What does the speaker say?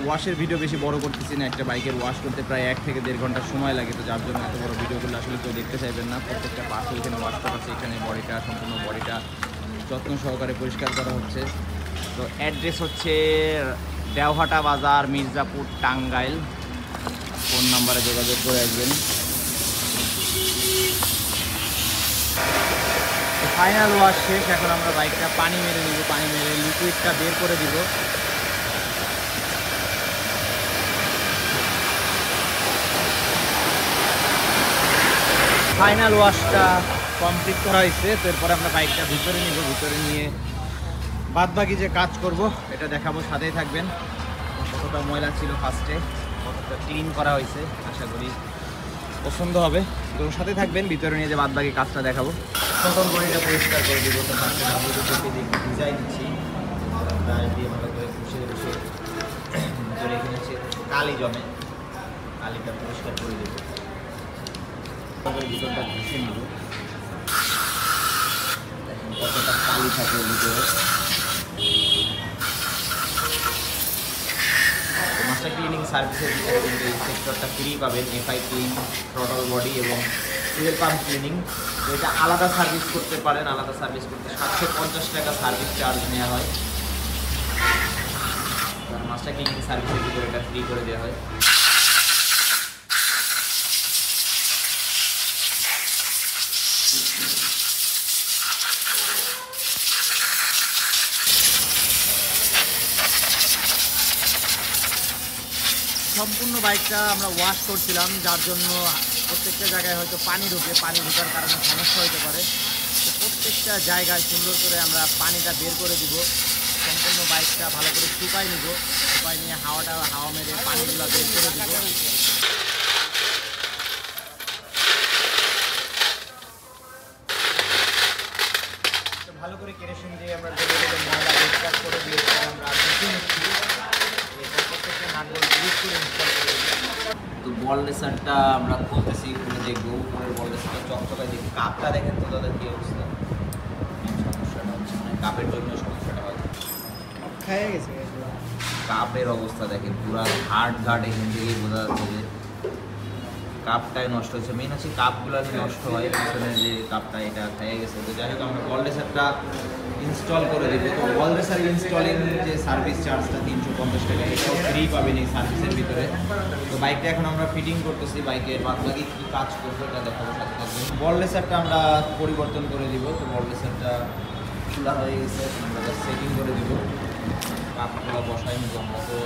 ওয়াশের ভিডিও বেশি বড় করতেছি না। একটা বাইকের ওয়াশ করতে প্রায় 1 থেকে 1.5 ঘন্টা সময় লাগে, তো যার জন্য এত বড় ভিডিওগুলো আসলে কেউ দেখতে চাইবেন না। প্রত্যেকটা পাশে এখানে ওয়াশ করা আছে, এখানে বডিটা সম্পূর্ণ বডিটা যত্ন সহকারে পরিষ্কার করা হচ্ছে। তো অ্যাড্রেস হচ্ছে দেওহাটা বাজার, মির্জাপুর, টাঙ্গাইল। ফোন নাম্বারে যোগাযোগ করে আসবেন। ফাইনাল ওয়াশ শেষ, এখন আমরা বাইকটা পানি মেরে নিব, পানি মেরে লিকুইডটা বের করে দিব। ফাইনাল ওয়াশটা কমপ্লিট করা হয়েছে, তো এরপরে আমরা বাইকটা ভিতরে নিব, ভিতরে নিয়ে বাদবাকি যে কাজ করব এটা দেখাবো, সাথেই থাকবেন। কতটা ময়লা ছিল ফার্স্টে, কতটা ক্লিন করা হয়েছে, আশা করি পছন্দ হবে। তো সাথে থাকবেন, ভিতরে নিয়ে যে বাদবাকি কাজটা দেখাবো। নতুন বডিটা পরিষ্কার করে দিব, তো ফার্স্টে ডিজাইন দিচ্ছি দিয়ে ভালো করে বসে বসে ভিতরে এখানে কালি জমে, কালিটা পরিষ্কার করে দেবো। ভিতরটা ঘষে নেব, কতটা কালি থাকে ভিতরে। মাস্টার ক্লিনিং সার্ভিসের ভিতরে কিন্তু এই সেক্টরটা ফ্রি পাবেন, এফআই ক্লিন, থ্রটল বডি এবং ফুয়েল পাম্প ক্লিনিং। তো এটা আলাদা সার্ভিস করতে পারেন, আলাদা সার্ভিস করতে 750 টাকা সার্ভিস চার্জ নেওয়া হয়। মাস্টার ক্লিনিং সার্ভিসের ভিতরে এটা ফ্রি করে দেওয়া হয়। সম্পূর্ণ বাইকটা আমরা ওয়াশ করছিলাম, যার জন্য প্রত্যেকটা জায়গায় হয়তো পানি ঢুকে, পানি ঢোকার কারণে সমস্যা হতে পারে। তো প্রত্যেকটা জায়গায় সুন্দর করে আমরা পানিটা বের করে দিব। সম্পূর্ণ বাইকটা ভালো করে শুকাই নিব, শুকাই নিয়ে হাওয়া মেরে পানিগুলো বের করে দিব। ভালো করে কেরোসিন দিয়ে আমরা ময়লা পরিষ্কার করে দিয়ে আমরা তো বল রেসারটা আমরা খুলতেছি, খুলে দেখবো উপরের বল রেসারটা চকচকায় দেখি। কাপটা দেখেন তো দাদা কী অবস্থা, সমস্যাটা হচ্ছে মানে কাপের জন্য সমস্যাটা হয়, খেয়ে গেছে। কাপের অবস্থা দেখেন, পুরা হার্ড ঘাট এখান থেকেই বোঝা যাচ্ছে যে কাপটাই নষ্ট হয়েছে। মেন হচ্ছে কাপগুলো নষ্ট হয়, পিছনের যে কাপটা এটা খেয়ে গেছে। তো যাই হোক আমরা বল রেসারটা ইনস্টল করে দেবো। তো বল রেসার ইনস্টলিং যে সার্ভিস চার্জটা 350 টাকা, এটাও ফ্রি পাবেন এই সার্ভিসের ভিতরে। তো বাইকটা এখন আমরা ফিটিং করতেছি, বাইকের বাদবাকি কী কাজ করবো এটা দেখাবো, সাথে থাকবে। বল রেসারটা আমরা পরিবর্তন করে দিব। তো বল রেসারটা খোলা হয়ে গেছে, আমরা সেটিং করে দিব, কাপগুলো বসাই নিব আমরা। তো